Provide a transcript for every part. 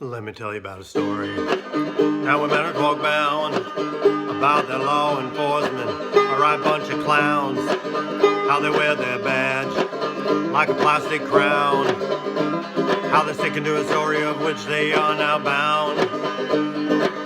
Let me tell you about a story. Now when men are talk bound about their law enforcement, a right bunch of clowns, how they wear their badge like a plastic crown, how they're sticking to a story of which they are now bound.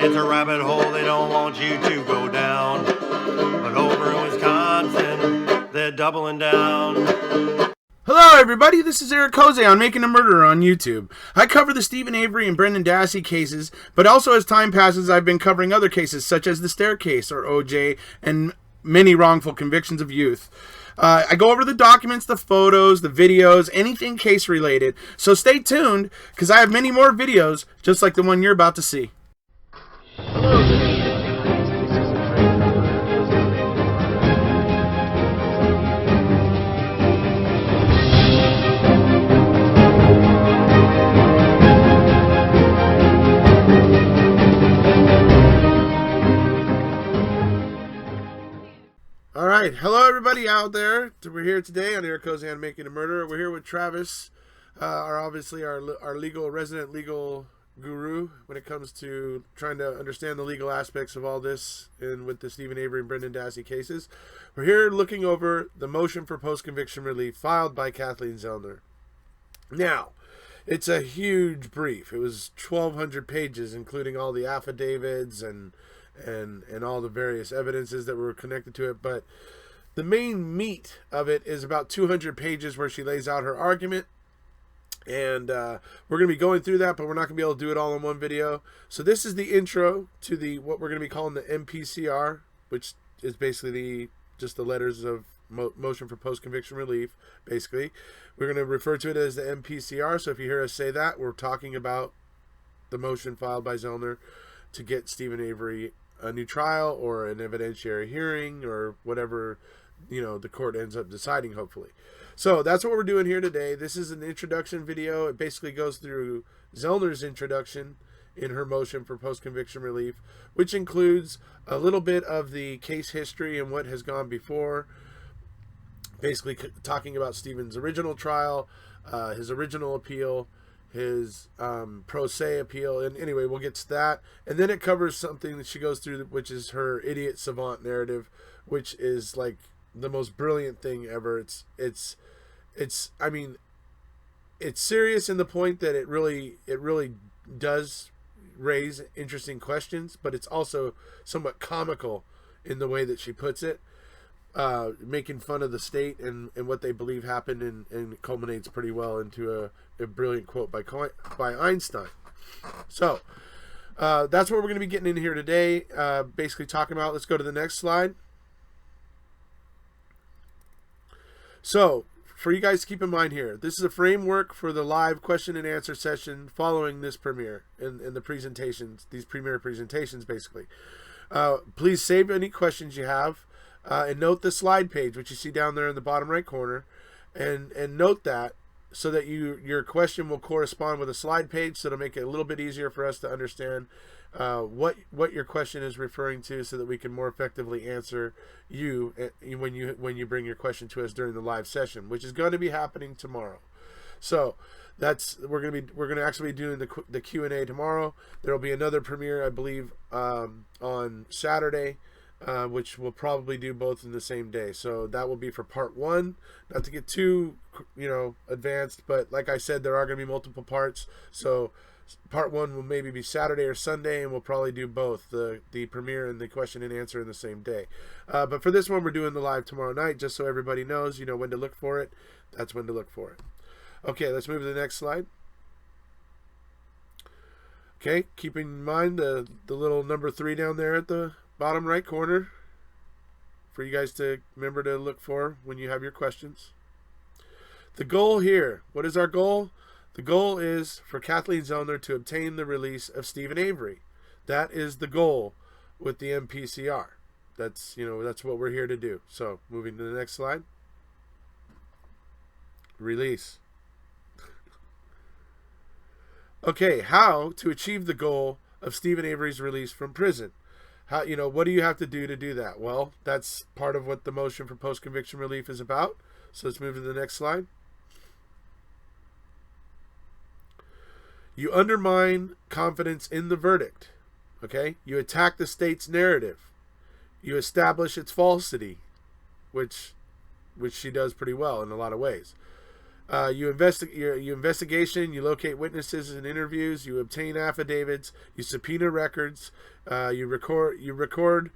It's a rabbit hole they don't want you to go down, but over in Wisconsin, they're doubling down. Hello everybody, this is Erekose on Making a Murderer on YouTube. I cover the Stephen Avery and Brendan Dassey cases, but also as time passes I've been covering other cases such as the Staircase or OJ and many wrongful convictions of youth. I go over the documents, the photos, the videos, anything case related, so stay tuned because I have many more videos just like the one you're about to see. Alright, hello everybody out there. We're here today on Erekose on Making a Murderer. We're here with Travis, our resident legal guru when it comes to trying to understand the legal aspects of all this and with the Stephen Avery and Brendan Dassey cases. We're here looking over the motion for post-conviction relief filed by Kathleen Zellner. Now, it's a huge brief. It was 1,200 pages, including all the affidavits and all the various evidences that were connected to it, but the main meat of it is about 200 pages where she lays out her argument, and we're going to be going through that, but we're not going to be able to do it all in one video. So this is the intro to what we're going to be calling the MPCR, which is basically just the letters of motion for post-conviction relief. Basically, we're going to refer to it as the MPCR, so if you hear us say that, we're talking about the motion filed by Zellner to get Stephen Avery a new trial or an evidentiary hearing or whatever, the court ends up deciding, hopefully. So that's what we're doing here today. This is an introduction video. It basically goes through Zellner's introduction in her motion for post-conviction relief, which includes a little bit of the case history and what has gone before, basically talking about Stephen's original trial, his original appeal, his pro se appeal, and anyway, we'll get to that. And then it covers something that she goes through, which is her idiot savant narrative, which is like the most brilliant thing ever. It's serious in the point that it really does raise interesting questions, but it's also somewhat comical in the way that she puts it, making fun of the state and what they believe happened, and it culminates pretty well into a brilliant quote by Einstein. So that's what we're going to be getting in here today, basically talking about. Let's go to the next slide. So for you guys to keep in mind here, this is a framework for the live question and answer session following this premiere and the presentations, these premiere presentations basically. Please save any questions you have. And note the slide page, which you see down there in the bottom right corner, and note that so that your question will correspond with a slide page, so it'll make it a little bit easier for us to understand what your question is referring to, so that we can more effectively answer you when you bring your question to us during the live session, which is going to be happening tomorrow. So we're going to actually be doing the Q&A tomorrow. There will be another premiere, I believe, on Saturday, which we'll probably do both in the same day. So that will be for part one. Not to get too advanced, but like I said, there are going to be multiple parts. So part one will maybe be Saturday or Sunday, and we'll probably do both the premiere and the question and answer in the same day. But for this one, we're doing the live tomorrow night, just so everybody knows when to look for it. That's when to look for it. Okay, let's move to the next slide. Okay, keep in mind the little number 3 down there at the bottom right corner for you guys to remember to look for when you have your questions. The goal here, what is our goal? The goal is for Kathleen Zellner to obtain the release of Stephen Avery. That is the goal with the MPCR. That's what we're here to do. So moving to the next slide. Release. Okay, how to achieve the goal of Stephen Avery's release from prison. How, what do you have to do that? Well, that's part of what the motion for post-conviction relief is about. So let's move to the next slide. You undermine confidence in the verdict. Okay? You attack the state's narrative. You establish its falsity, which she does pretty well in a lot of ways. You investigation. You locate witnesses and interviews. You obtain affidavits. You subpoena records. You record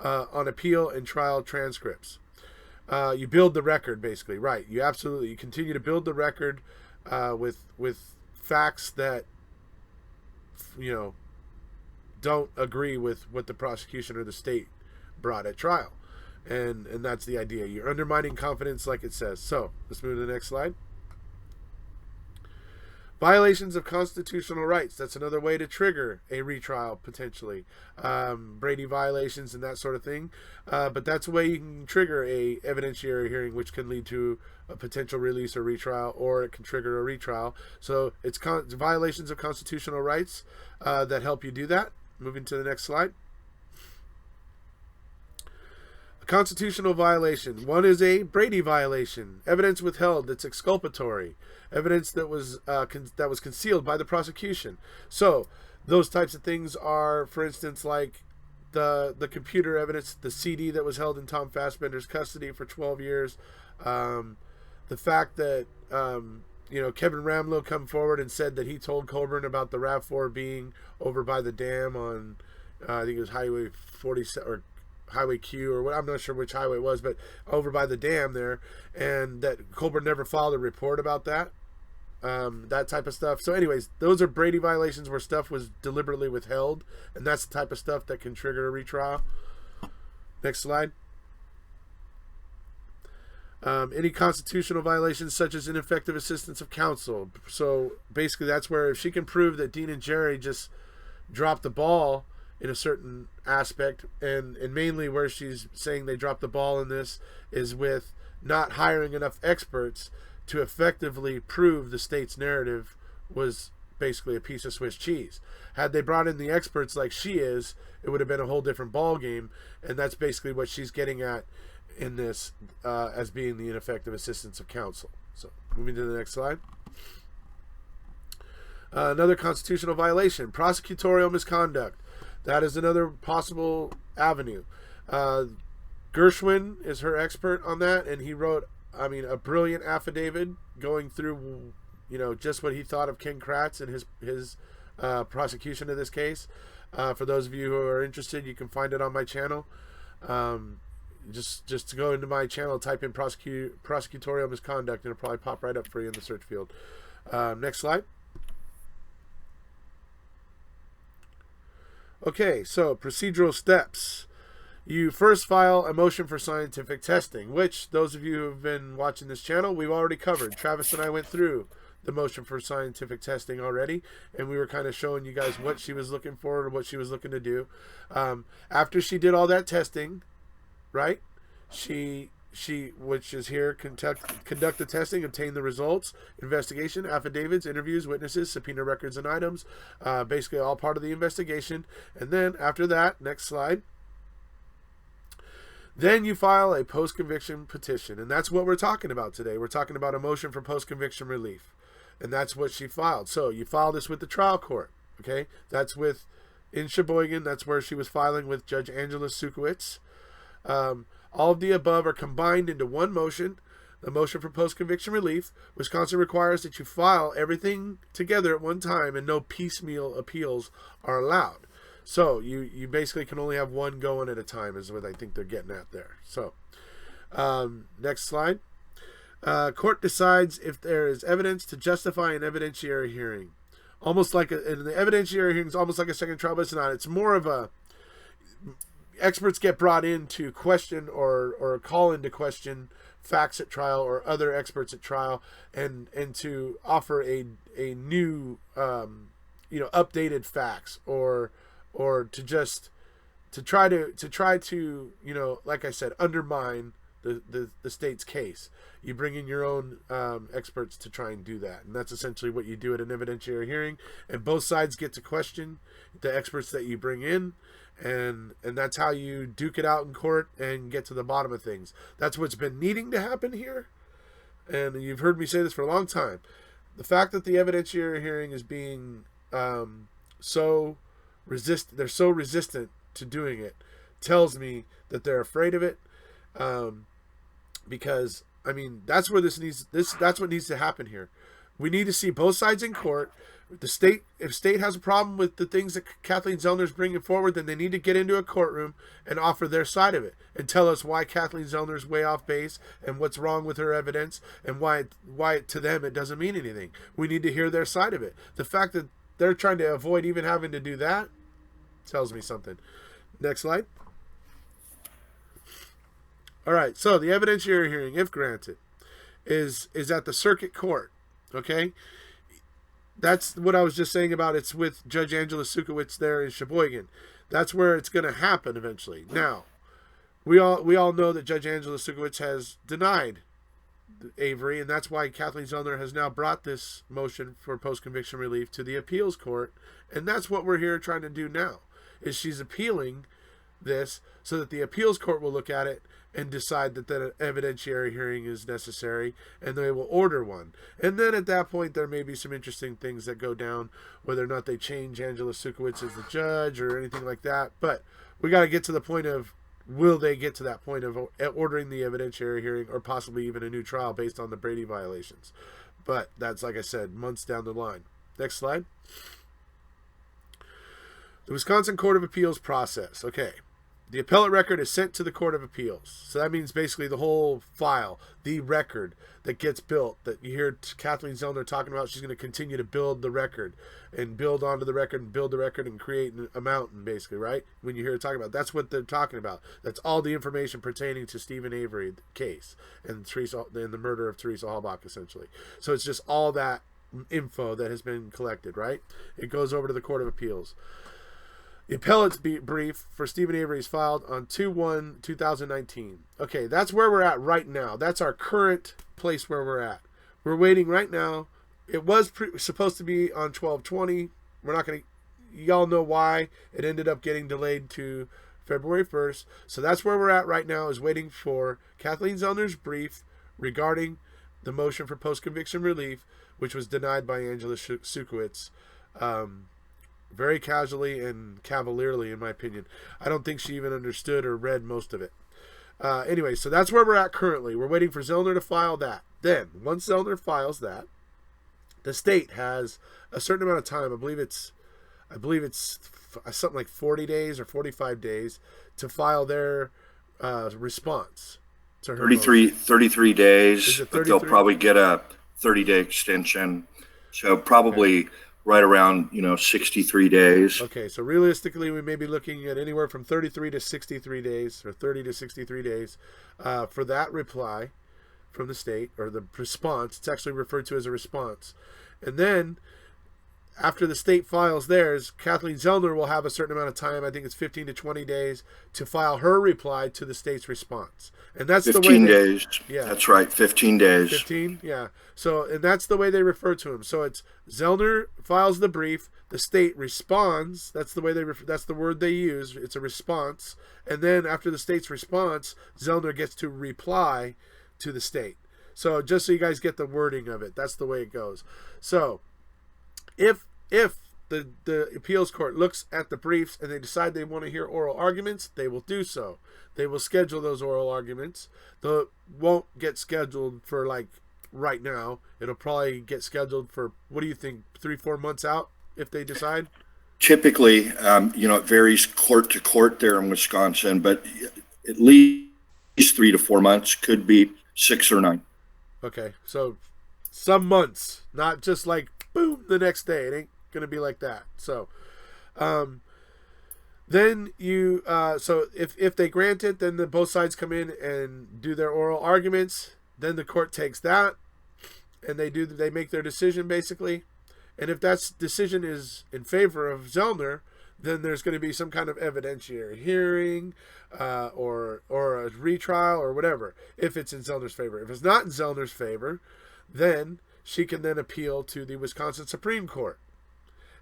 on appeal and trial transcripts. You build the record, basically, right? You continue to build the record with facts that don't agree with what the prosecution or the state brought at trial, and that's the idea. You're undermining confidence, like it says. So let's move to the next slide. Violations of constitutional rights. That's another way to trigger a retrial, potentially. Brady violations and that sort of thing. But that's a way you can trigger a evidentiary hearing, which can lead to a potential release or retrial, or it can trigger a retrial. So it's violations of constitutional rights that help you do that. Moving to the next slide. A constitutional violation. One is a Brady violation. Evidence withheld that's exculpatory. Evidence that was concealed by the prosecution. So those types of things are, for instance, like the computer evidence, the CD that was held in Tom Fassbender's custody for 12 years. The fact that Kevin Ramlow come forward and said that he told Colburn about the RAV4 being over by the dam on I think it was Highway 47 or Highway Q or what, I'm not sure which highway it was, but over by the dam there, and that Colburn never filed a report about that. That type of stuff. So anyways, those are Brady violations where stuff was deliberately withheld, and that's the type of stuff that can trigger a retrial. Next slide. Any constitutional violations such as ineffective assistance of counsel. So basically that's where if she can prove that Dean and Jerry just dropped the ball in a certain aspect, and mainly where she's saying they dropped the ball in this is with not hiring enough experts to effectively prove the state's narrative was basically a piece of Swiss cheese. Had they brought in the experts like she is, it would have been a whole different ball game, and that's basically what she's getting at in this as being the ineffective assistance of counsel. So moving to the next slide. Another constitutional violation, prosecutorial misconduct. That is another possible avenue. Gershwin is her expert on that, and he wrote a brilliant affidavit going through, just what he thought of Ken Kratz and his prosecution of this case. For those of you who are interested, you can find it on my channel. Just to go into my channel, type in prosecutorial misconduct, and it'll probably pop right up for you in the search field. Next slide. Okay, so procedural steps. You first file a motion for scientific testing, which those of you who have been watching this channel, we've already covered. Travis and I went through the motion for scientific testing already, and we were kind of showing you guys what she was looking for and what she was looking to do. After she did all that testing, right, she which is here, conduct the testing, obtain the results, investigation, affidavits, interviews, witnesses, subpoena records and items, basically all part of the investigation. And then after that, next slide, then you file a post-conviction petition, and that's what we're talking about today. We're talking about a motion for post-conviction relief, and that's what she filed. So you file this with the trial court, okay? That's in Sheboygan. That's where she was filing with Judge Angela Sukowitz. All of the above are combined into one motion, the motion for post-conviction relief. Wisconsin requires that you file everything together at one time, and no piecemeal appeals are allowed. So you basically can only have one going at a time, is what I think they're getting at there. So next slide. Court decides if there is evidence to justify an evidentiary hearing. Almost like in the evidentiary hearing is almost like a second trial, but it's not. It's more of a experts get brought in to question or call into question facts at trial or other experts at trial, and to offer a new updated facts or to try to like I said, undermine the state's case. You bring in your own experts to try and do that, and that's essentially what you do at an evidentiary hearing, and both sides get to question the experts that you bring in, and that's how you duke it out in court and get to the bottom of things. That's what's been needing to happen here, and you've heard me say this for a long time. the fact that the evidentiary hearing is being they're so resistant to doing it, tells me that they're afraid of it. Because I mean, that's what needs to happen here. We need to see both sides in court. If state has a problem with the things that Kathleen Zellner is bringing forward, then they need to get into a courtroom and offer their side of it and tell us why Kathleen Zellner is way off base and what's wrong with her evidence and why to them it doesn't mean anything. We need to hear their side of it. The fact that they're trying to avoid even having to do that tells me something. Next slide. All right, so the evidentiary hearing, if granted, is at the circuit court. Okay, that's what I was just saying about. It's with Judge Angela Sukowitz there in Sheboygan. That's where it's going to happen eventually. Now, we all know that Judge Angela Sukowitz has denied Avery, and that's why Kathleen Zellner has now brought this motion for post-conviction relief to the appeals court, and that's what we're here trying to do now. Is she's appealing this so that the appeals court will look at it and decide that an evidentiary hearing is necessary, and they will order one. And then at that point, there may be some interesting things that go down, whether or not they change Angela Sukowitz as the judge or anything like that. But we got to get to the point of, will they get to that point of ordering the evidentiary hearing or possibly even a new trial based on the Brady violations. But that's, like I said, months down the line. Next slide. The Wisconsin Court of Appeals process. Okay. The appellate record is sent to the Court of Appeals. So that means basically the whole file, the record that gets built, that you hear Kathleen Zellner talking about. She's going to continue to build the record and build onto the record and build the record and create a mountain, basically, right? When you hear her talking about, that's what they're talking about. That's all the information pertaining to Stephen Avery case and the murder of Teresa Halbach, essentially. So it's just all that info that has been collected, right? It goes over to the Court of Appeals. The appellate's brief for Stephen Avery is filed on 2/1/2019. Okay, that's where we're at right now. That's our current place where we're at. We're waiting right now. It was supposed to be on 12/20. We're not going to... Y'all know why. It ended up getting delayed to February 1st. So that's where we're at right now, is waiting for Kathleen Zellner's brief regarding the motion for post-conviction relief, which was denied by Angela Sukowitz. Very casually and cavalierly, in my opinion. I don't think she even understood or read most of it. Anyway, so that's where we're at currently. We're waiting for Zellner to file that. Then, once Zellner files that, the state has a certain amount of time. I believe it's something like 40 days or 45 days to file their response to her 33 days, but they'll probably get a 30-day extension. So probably... Okay. Right around, 63 days. Okay, so realistically, we may be looking at anywhere from 33 to 63 days, or 30 to 63 days, for that reply from the state, or the response. It's actually referred to as a response. And then, after the state files theirs, Kathleen Zellner will have a certain amount of time, I think it's 15 to 20 days, to file her reply to the state's response. And that's 15 days. Yeah. That's right, 15 days. 15, yeah. So, and that's the way they refer to him. So it's Zellner files the brief, the state responds. That's the way that's the word they use. It's a response. And then after the state's response, Zellner gets to reply to the state. So just so you guys get the wording of it, that's the way it goes. So if the appeals court looks at the briefs and they decide they want to hear oral arguments, they will do so. They will schedule those oral arguments. They won't get scheduled for right now. It'll probably get scheduled for, what do you think, 3-4 months out if they decide? Typically, it varies court to court there in Wisconsin, but at least 3 to 4 months, could be 6 or 9. Okay, so some months, not just like boom the next day. It ain't gonna be like that. So then you so if they grant it, then both sides come in and do their oral arguments. Then the court takes that and they make their decision, basically. And if that decision is in favor of Zellner, then there's going to be some kind of evidentiary hearing or a retrial or whatever, if it's in Zellner's favor. If it's not in Zellner's favor, then she can then appeal to the Wisconsin Supreme Court.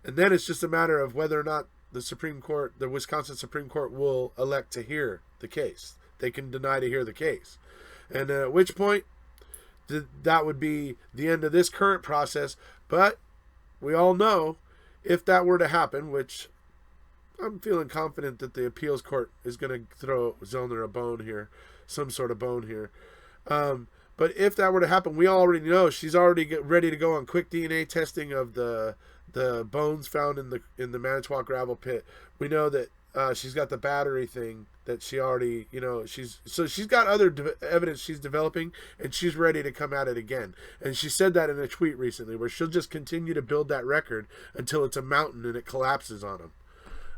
And then it's just a matter of whether or not the Wisconsin Supreme Court will elect to hear the case. They can deny to hear the case. And at which point, that would be the end of this current process. But we all know if that were to happen, which I'm feeling confident that the appeals court is going to throw Zellner a bone here, some sort of bone here. But if that were to happen, we already know she's already ready to go on quick DNA testing of the bones found in the Manitowoc gravel pit. We know that she's got the battery thing that she already, she's got other evidence she's developing, and she's ready to come at it again. And she said that in a tweet recently, where she'll just continue to build that record until it's a mountain and it collapses on them.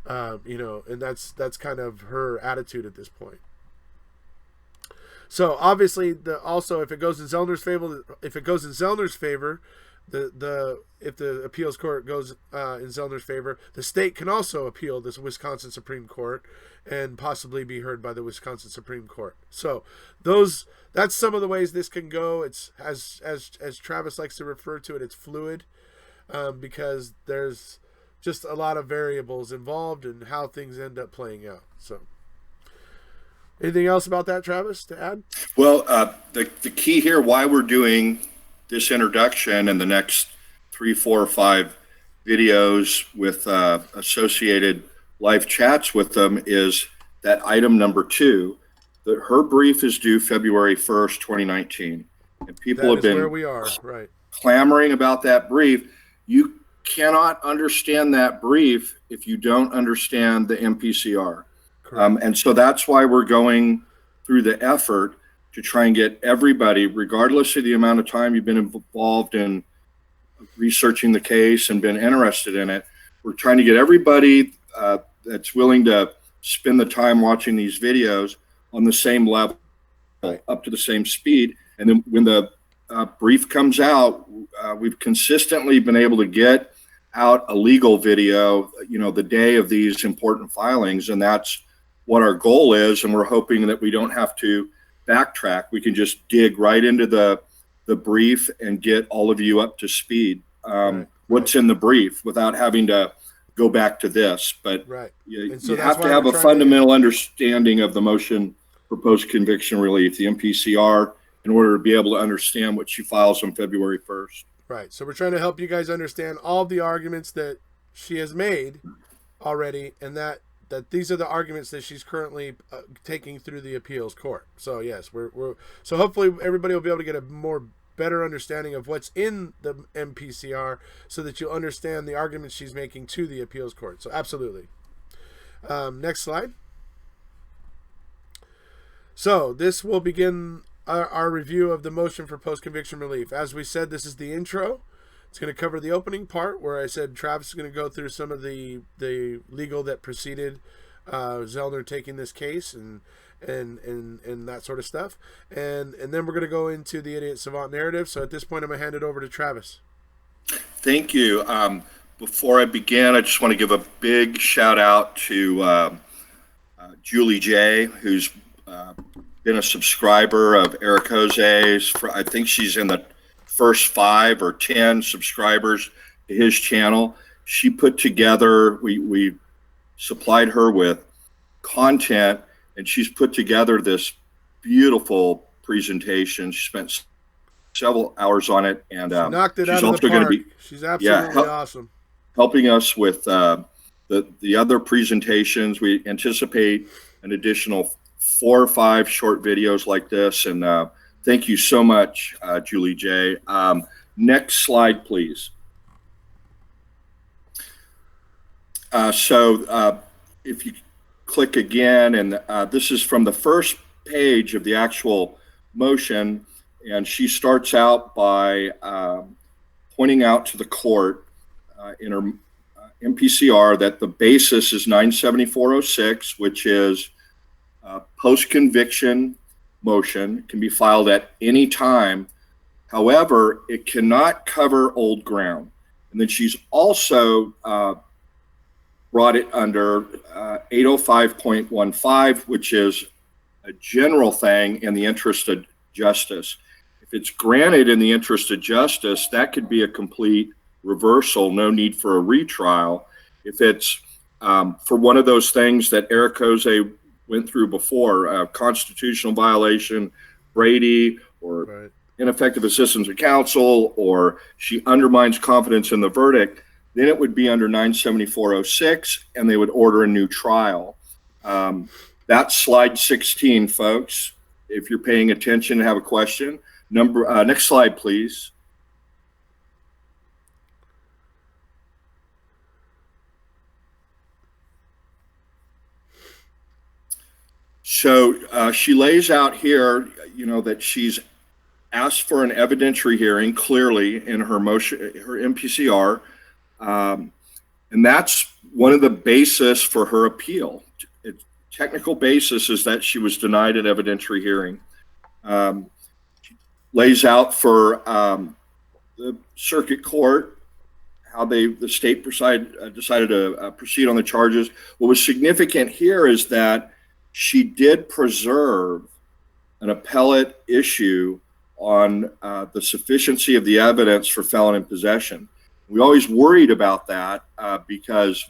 And that's kind of her attitude at this point. So obviously, also if it goes in Zellner's favor, if the appeals court goes in Zellner's favor, the state can also appeal this Wisconsin Supreme Court and possibly be heard by the Wisconsin Supreme Court. So that's some of the ways this can go. It's as Travis likes to refer to it, it's fluid, because there's just a lot of variables involved in how things end up playing out. So anything else about that, Travis, to add? Well, the key here, why we're doing this introduction and the next 3, 4, or 5 videos with associated live chats with them, is that item number 2, that her brief is due February 1st, 2019. And people have been where we are, right, clamoring about that brief. You cannot understand that brief if you don't understand the MPCR. And so that's why we're going through the effort to try and get everybody, regardless of the amount of time you've been involved in researching the case and been interested in it, we're trying to get everybody that's willing to spend the time watching these videos on the same level, up to the same speed. And then when the brief comes out, we've consistently been able to get out a legal video, the day of these important filings, and that's what our goal is. And we're hoping that we don't have to backtrack. We can just dig right into the brief and get all of you up to speed. What's in the brief without having to go back to this. But you have to have a fundamental understanding of the motion for post-conviction relief, the MPCR, in order to be able to understand what she files on February 1st. Right. So we're trying to help you guys understand all of the arguments that she has made already, and that these are the arguments that she's currently taking through the appeals court. So yes, so hopefully everybody will be able to get a better understanding of what's in the MPCR, so that you'll understand the arguments she's making to the appeals court. So absolutely. Next slide. So this will begin our review of the motion for post-conviction relief. As we said, this is the intro. It's going to cover the opening part, where I said Travis is going to go through some of the legal that preceded Zellner taking this case and that sort of stuff, and then we're going to go into the idiot savant narrative. So at this point, I'm going to hand it over to Travis. Thank you. Before I begin, I just want to give a big shout out to Julie J, who's been a subscriber of Erekose's. I think she's in the first 5 or 10 subscribers to his channel. She put together, we supplied her with content, and she's put together this beautiful presentation. She spent several hours on it, and she knocked it out of the park. She's absolutely awesome. Helping us with the other presentations. We anticipate an additional 4 or 5 short videos like this, and thank you so much, Julie J. Next slide, please. So if you click again, and this is from the first page of the actual motion, and she starts out by pointing out to the court in her MPCR that the basis is 97406, which is post-conviction motion, can be filed at any time. However, it cannot cover old ground. And then she's also brought it under 805.15, which is a general thing in the interest of justice. If it's granted in the interest of justice, that could be a complete reversal, no need for a retrial. If it's for one of those things that Erekose went through before, a constitutional violation, Brady, or ineffective assistance of counsel or she undermines confidence in the verdict, then it would be under 97406 and they would order a new trial. That's slide 16, folks. If you're paying attention and have a question. Next slide, please. So she lays out here, that she's asked for an evidentiary hearing clearly in her motion, her MPCR, and that's one of the basis for her appeal. Technical basis is that she was denied an evidentiary hearing. Lays out for the circuit court how the state decided to proceed on the charges. What was significant here is that she did preserve an appellate issue on the sufficiency of the evidence for felon in possession. We always worried about that because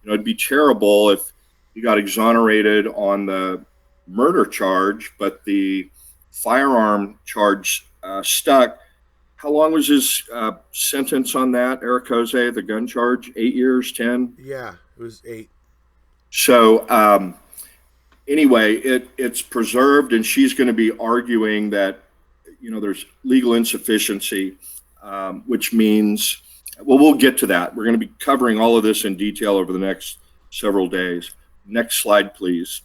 it'd be terrible if he got exonerated on the murder charge, but the firearm charge stuck. How long was his sentence on that, Erekose, the gun charge? 8 years, 10? Yeah, it was 8. So anyway, it's preserved, and she's going to be arguing that, there's legal insufficiency, which means, well, we'll get to that. We're going to be covering all of this in detail over the next several days. Next slide, please.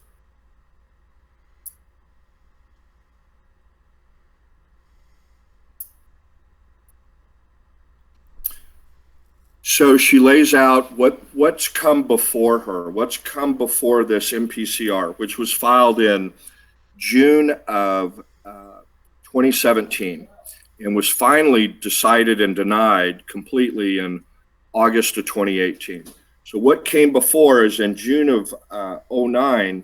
So she lays out what's come before her, what's come before this MPCR, which was filed in June of 2017 and was finally decided and denied completely in August of 2018. So what came before is in June of 09,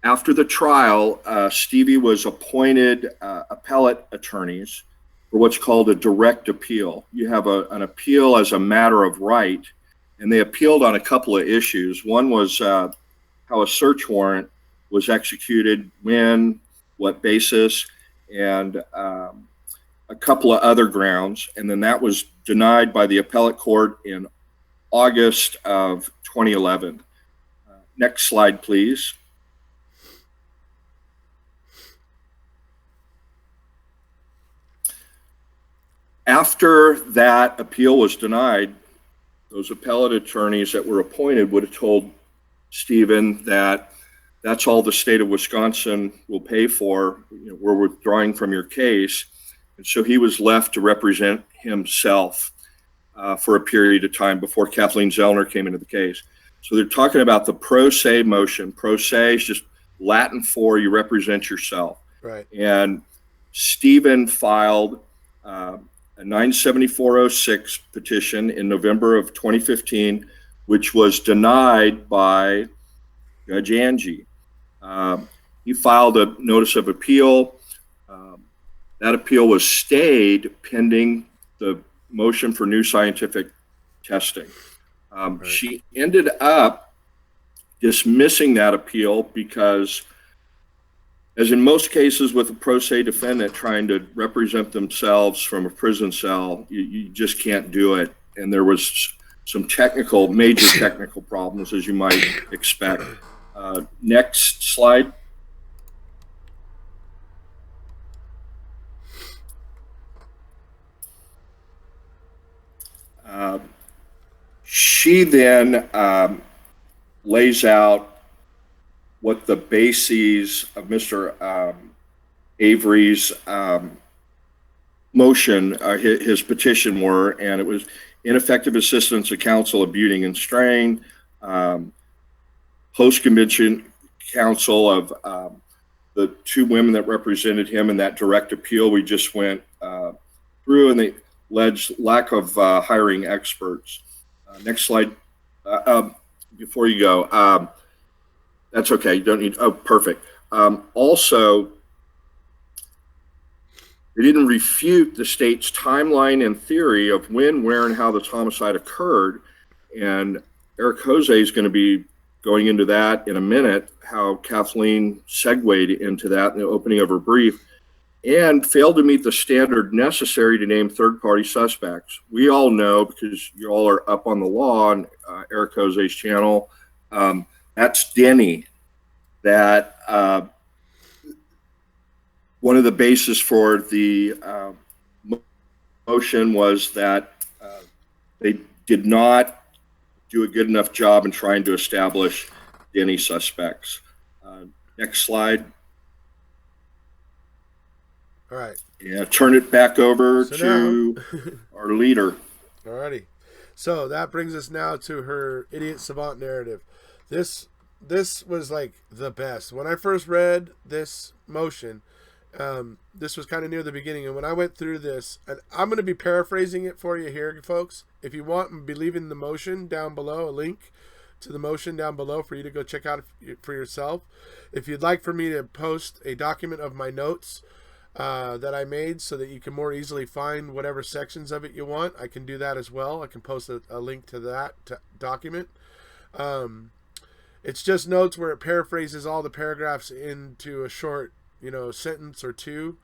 after the trial, Stevie was appointed appellate attorneys for what's called a direct appeal. You have an appeal as a matter of right, and they appealed on a couple of issues. One was how a search warrant was executed, when, what basis, and a couple of other grounds. And then that was denied by the appellate court in August of 2011. Next slide, please. After that appeal was denied, those appellate attorneys that were appointed would have told Stephen that that's all the state of Wisconsin will pay for. We're withdrawing from your case. And so he was left to represent himself for a period of time before Kathleen Zellner came into the case. So they're talking about the pro se motion. Pro se is just Latin for you represent yourself. Right. And Stephen filed a 97406 petition in November of 2015, which was denied by Judge Angie. He filed a notice of appeal. That appeal was stayed pending the motion for new scientific testing. Right. She ended up dismissing that appeal because, as in most cases with a pro se defendant trying to represent themselves from a prison cell, you just can't do it. And there was some major technical problems, as you might expect. Next slide. She then lays out what the bases of Mr. Avery's motion, his petition were, and it was ineffective assistance of counsel, abusing and straying, post-conviction counsel of the two women that represented him in that direct appeal we just went through, and the alleged lack of hiring experts. Next slide. Before you go, that's okay. You don't need, oh, perfect. Also, they didn't refute the state's timeline and theory of when, where, and how this homicide occurred. And Erekose is going to be going into that in a minute, how Kathleen segued into that in the opening of her brief. and failed to meet the standard necessary to name third-party suspects. We all know, because you all are up on the law on Erekose's channel, that's Denny. That one of the bases for the motion was that they did not do a good enough job in trying to establish Denny suspects. Next slide. All right. Yeah, turn it back over to our leader. Alrighty. So that brings us now to her idiot savant narrative. This was like the best. When I first read this motion, this was kind of near the beginning, and when I went through this, and I'm going to be paraphrasing it for you here, folks. If you want, I'm leaving the motion down below, a link to the motion down below for you to go check out for yourself. If you'd like for me to post a document of my notes that I made so that you can more easily find whatever sections of it you want, I can do that as well. I can post a link to that document. It's just notes where it paraphrases all the paragraphs into a short, sentence or two,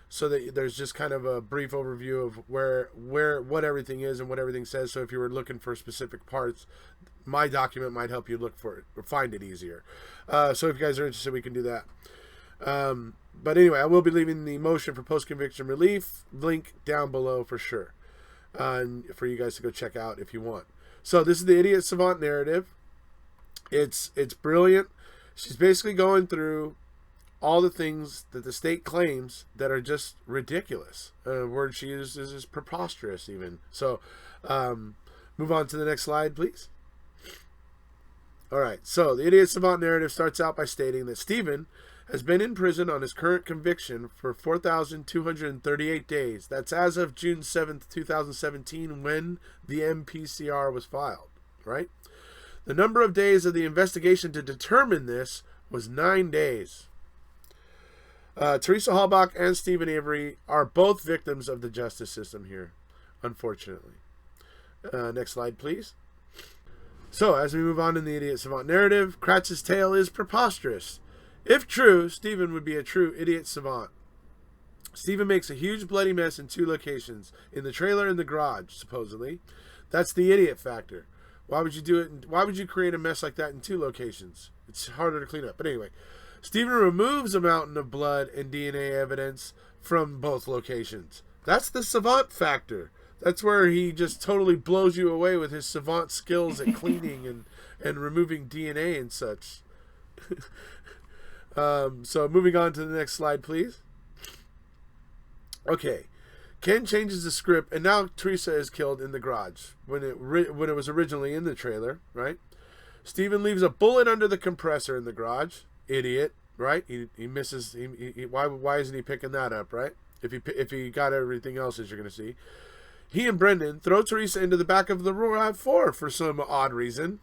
so that there's just kind of a brief overview of what everything is and what everything says. So if you were looking for specific parts, my document might help you look for it or find it easier. So if you guys are interested, we can do that. But anyway, I will be leaving the motion for post-conviction relief link down below for sure, for you guys to go check out if you want. So this is the idiot savant narrative. It's brilliant. She's basically going through all the things that the state claims that are just ridiculous. A word she uses is preposterous even. So move on to the next slide, please. All right, so the idiot savant narrative starts out by stating that Stephen has been in prison on his current conviction for 4,238 days. That's as of June 7th, 2017, when the MPCR was filed, right? The number of days of the investigation to determine this was 9 days. Teresa Halbach and Stephen Avery are both victims of the justice system here, unfortunately. Next slide, please. So, as we move on in the idiot savant narrative, Kratz's tale is preposterous. If true, Stephen would be a true idiot savant. Stephen makes a huge bloody mess in 2 locations, in the trailer and the garage, supposedly. That's the idiot factor. Why would you do it? Why would you create a mess like that in 2 locations? It's harder to clean up. But anyway, Stephen removes a mountain of blood and DNA evidence from both locations. That's the savant factor. That's where he just totally blows you away with his savant skills at cleaning and removing DNA and such. So moving on to the next slide, please. Okay. Ken changes the script, and now Teresa is killed in the garage when it was originally in the trailer, right? Stephen leaves a bullet under the compressor in the garage. Idiot, right? He misses. Why isn't he picking that up, right? If he got everything else, as you're going to see. He and Brendan throw Teresa into the back of the RAV4 for some odd reason.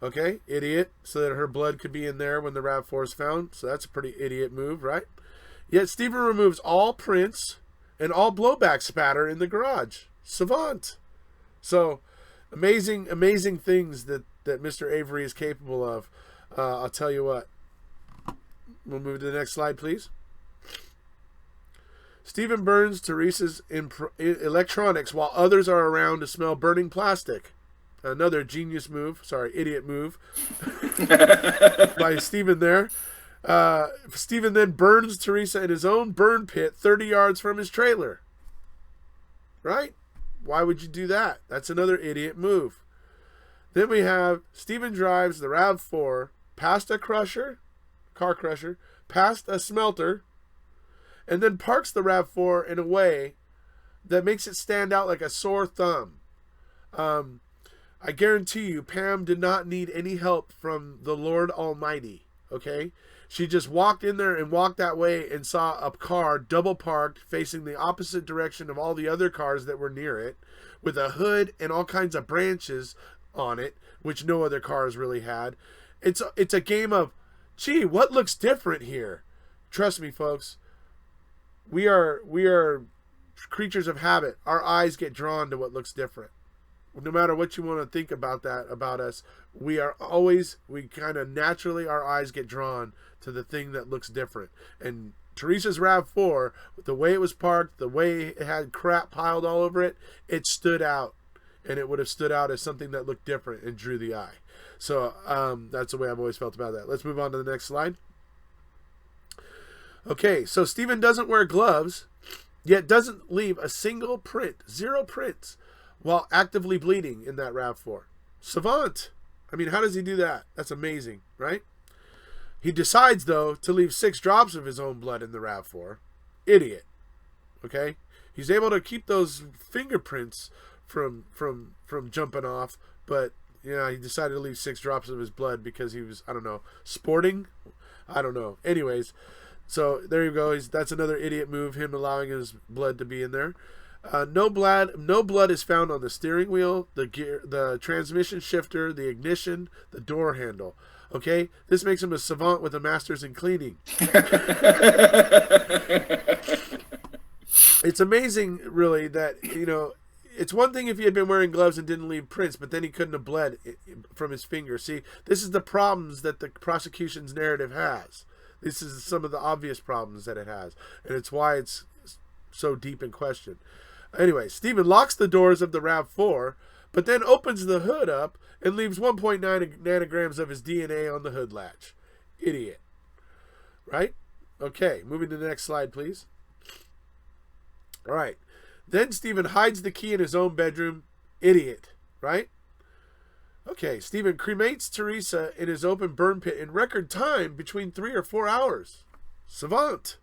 Okay, idiot, so that her blood could be in there when the RAV4 is found. So that's a pretty idiot move, right? Yet Stephen removes all prints and all blowback spatter in the garage. Savant. So amazing things that Mr. Avery is capable of. I'll tell you what. We'll move to the next slide, please. Stephen burns Teresa's electronics while others are around to smell burning plastic. Another idiot move by Stephen there. Stephen then burns Teresa in his own burn pit 30 yards from his trailer. Right? Why would you do that? That's another idiot move. Then we have Stephen drives the RAV4 past a car crusher, past a smelter, and then parks the RAV4 in a way that makes it stand out like a sore thumb. I guarantee you, Pam did not need any help from the Lord Almighty, okay? She just walked in there and walked that way and saw a car double parked facing the opposite direction of all the other cars that were near it, with a hood and all kinds of branches on it, which no other cars really had. It's a game of, gee, what looks different here? Trust me, folks. We are creatures of habit. Our eyes get drawn to what looks different. No matter what you want to think about us, we kind of naturally, our eyes get drawn to the thing that looks different. And Teresa's RAV4, the way it was parked, the way it had crap piled all over it, it stood out. And it would have stood out as something that looked different and drew the eye. So that's the way I've always felt about that. Let's move on to the next slide. Okay, so Stephen doesn't wear gloves, yet doesn't leave a single print, 0 prints, while actively bleeding in that RAV4. Savant. I mean, how does he do that? That's amazing, right? He decides, though, to leave 6 drops of his own blood in the RAV4. Idiot. Okay? He's able to keep those fingerprints from jumping off, but he decided to leave 6 drops of his blood because he was, I don't know, sporting? I don't know. Anyways, so there you go. That's another idiot move, him allowing his blood to be in there. No blood is found on the steering wheel, the gear, the transmission shifter, the ignition, the door handle. Okay, this makes him a savant with a master's in cleaning. It's amazing, really, that it's one thing if he had been wearing gloves and didn't leave prints, but then he couldn't have bled from his finger. See, this is the problems that the prosecution's narrative has. This is some of the obvious problems that it has, and it's why it's so deep in question. Anyway, Stephen locks the doors of the RAV4, but then opens the hood up and leaves 1.9 nanograms of his DNA on the hood latch. Idiot. Right? Okay, moving to the next slide, please. All right. Then Stephen hides the key in his own bedroom. Idiot. Right? Okay, Stephen cremates Teresa in his open burn pit in record time, between 3 or 4 hours. Savant.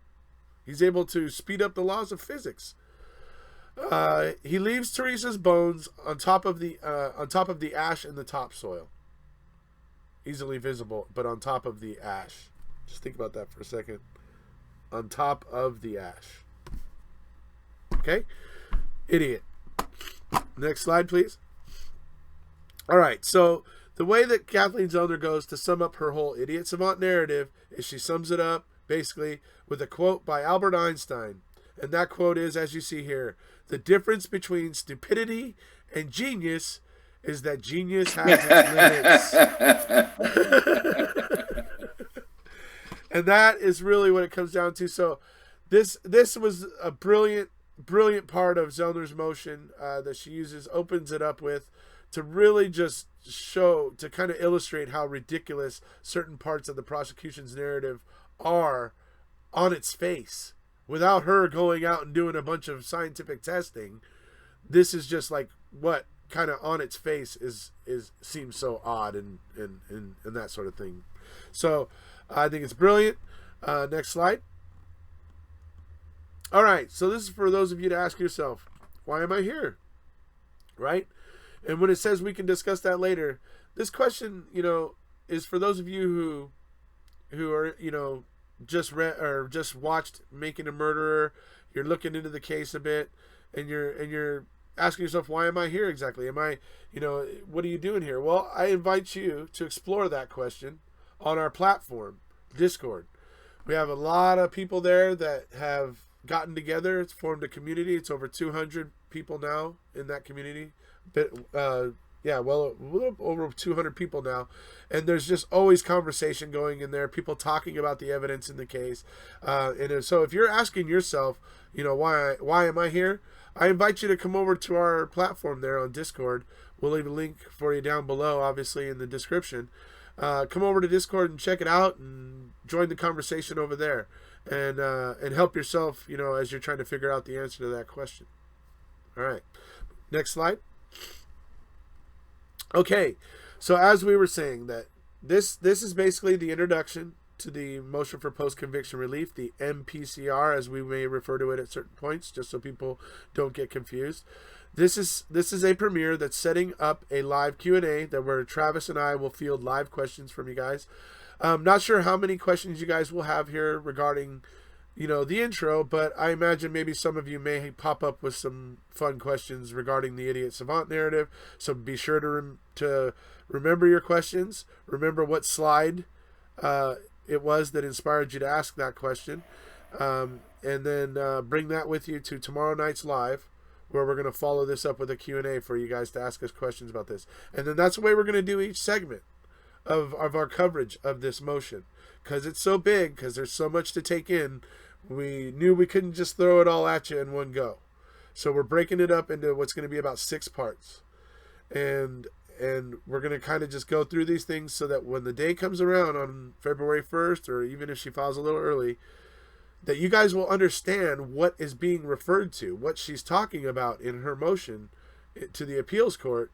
He's able to speed up the laws of physics. He leaves Teresa's bones on top of the ash in the topsoil. Easily visible, but on top of the ash. Just think about that for a second. On top of the ash. Okay? Idiot. Next slide, please. All right, so the way that Kathleen Zellner goes to sum up her whole idiot savant narrative is she sums it up basically with a quote by Albert Einstein. And that quote is, as you see here, the difference between stupidity and genius is that genius has its limits. And that is really what it comes down to. So this was a brilliant part of Zellner's motion that she opens it up with, to really just show, to kind of illustrate how ridiculous certain parts of the prosecution's narrative are on its face. Without her going out and doing a bunch of scientific testing, this is just like what kind of on its face seems so odd and that sort of thing. So I think it's brilliant. Next slide. All right, so this is for those of you to ask yourself, why am I here? Right? And when it says we can discuss that later, this question, is for those of you who are, just read or just watched Making a Murderer. You're looking into the case a bit, and you're asking yourself, why am I here exactly? Am I, what are you doing here? Well, I invite you to explore that question on our platform, Discord. We have a lot of people there that have gotten together. It's formed a community. It's over 200 people now in that community. Well over 200 people now, and there's just always conversation going in there, people talking about the evidence in the case, and so if you're asking yourself, why am I here, I invite you to come over to our platform there on Discord. We'll leave a link for you down below, obviously in the description. Come over to Discord and check it out and join the conversation over there, and help yourself, as you're trying to figure out the answer to that question. All right, next slide. Okay, so as we were saying, that this is basically the introduction to the motion for post-conviction relief, the MPCR, as we may refer to it at certain points, just so people don't get confused. This is a premiere that's setting up a live Q&A where Travis and I will field live questions from you guys. I'm not sure how many questions you guys will have here regarding the intro, but I imagine maybe some of you may pop up with some fun questions regarding the idiot savant narrative. So be sure to remember your questions. Remember what slide it was that inspired you to ask that question, and then bring that with you to tomorrow night's live, where we're going to follow this up with a Q&A for you guys to ask us questions about this. And then that's the way we're going to do each segment of our coverage of this motion, because it's so big, because there's so much to take in. we knew we couldn't just throw it all at you in one go. So we're breaking it up into what's going to be about 6 parts. And we're going to kind of just go through these things so that when the day comes around on February 1st, or even if she files a little early, that you guys will understand what is being referred to, what she's talking about in her motion to the appeals court.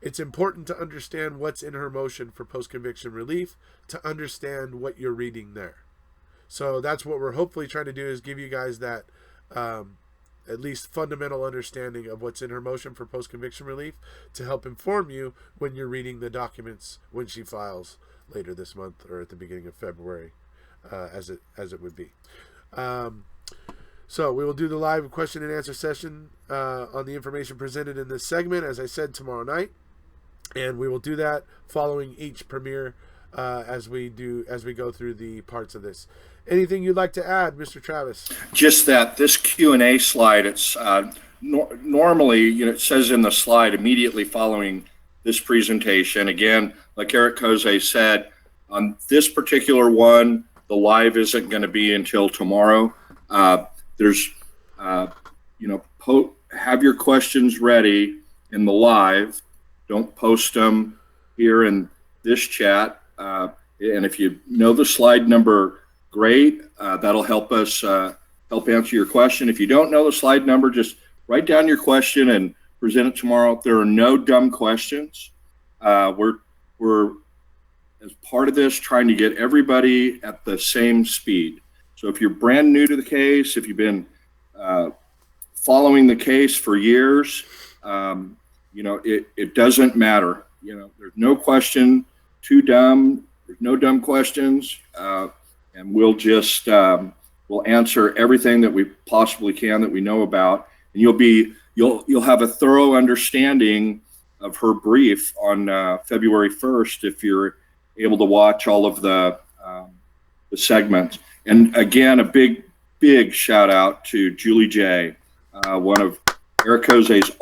It's important to understand what's in her motion for post-conviction relief, to understand what you're reading there. So that's what we're hopefully trying to do, is give you guys that at least fundamental understanding of what's in her motion for post-conviction relief, to help inform you when you're reading the documents when she files later this month or at the beginning of February, as it would be. So we will do the live question and answer session on the information presented in this segment, as I said, tomorrow night, and we will do that following each premiere as we go through the parts of this. Anything you'd like to add, Mr. Travis? Just that this Q&A slide, it's normally, it says in the slide immediately following this presentation. Again, like Erekose said, on this particular one, the live isn't going to be until tomorrow. There's, have your questions ready in the live. Don't post them here in this chat. And if you know the slide number, great. That'll help us help answer your question. If you don't know the slide number, just write down your question and present it tomorrow. There are no dumb questions. We're as part of this trying to get everybody at the same speed. So if you're brand new to the case, if you've been following the case for years, it doesn't matter. There's no question too dumb. There's no dumb questions. And we'll just we'll answer everything that we possibly can that we know about, and you'll have a thorough understanding of her brief on February 1st if you're able to watch all of the segments. And again, a big shout out to Julie J, one of Erekose's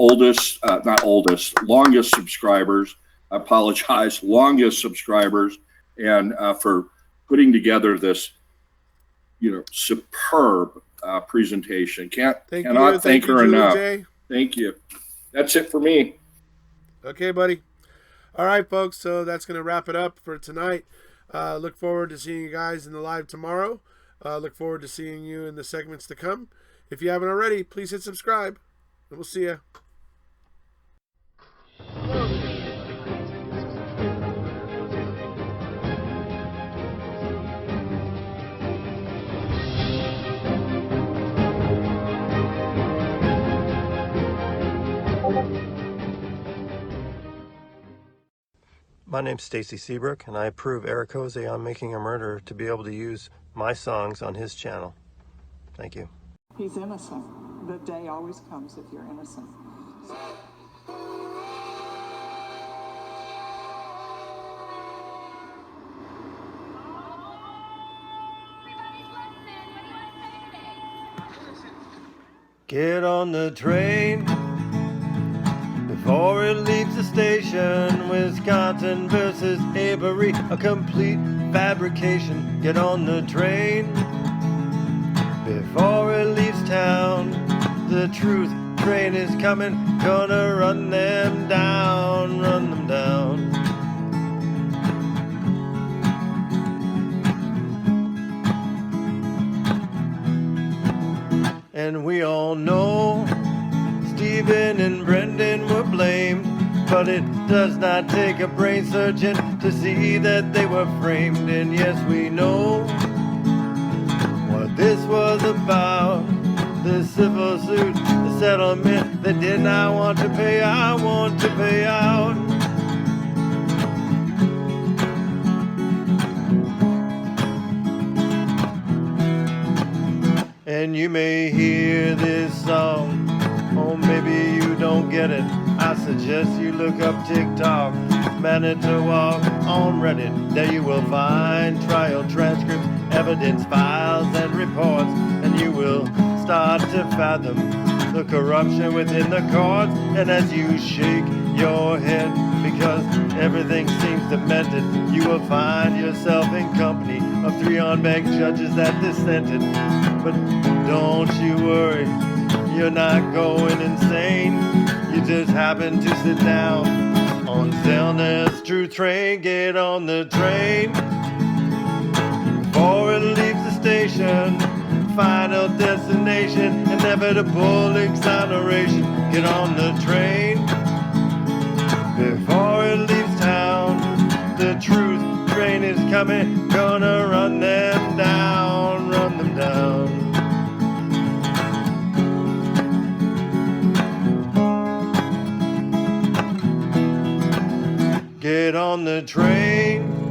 longest subscribers. I apologize, longest subscribers, and for putting together this, superb presentation. Cannot thank her enough. Jay. Thank you. That's it for me. Okay, buddy. All right, folks. So that's going to wrap it up for tonight. Look forward to seeing you guys in the live tomorrow. Look forward to seeing you in the segments to come. If you haven't already, please hit subscribe, and we'll see you. My name's Stacy Seabrook, and I approve Erekose on Making a Murderer to be able to use my songs on his channel. Thank you. He's innocent. The day always comes if you're innocent. Get on the train before it leaves the station. Wisconsin versus Avery, a complete fabrication. Get on the train before it leaves town. The truth train is coming, gonna run them down, run them down. And we all know Stephen and Brendan were blamed, but it does not take a brain surgeon to see that they were framed. And yes, we know what this was about. The civil suit, the settlement, they did not want to pay out, want to pay out. And you may hear this song, or maybe you don't get it. I suggest you look up TikTok, Manitowoc on Reddit. There you will find trial transcripts, evidence files, and reports. And you will start to fathom the corruption within the courts. And as you shake your head, because everything seems demented. You will find yourself in company of 3 on-bank judges that dissented. But don't you worry, you're not going insane. You just happen to sit down on Zellner's true train. Get on the train before it leaves the station. Final destination, inevitable exoneration. Get on the train before it leaves town. The truth train is coming, gonna run them down, run them down. Get on the train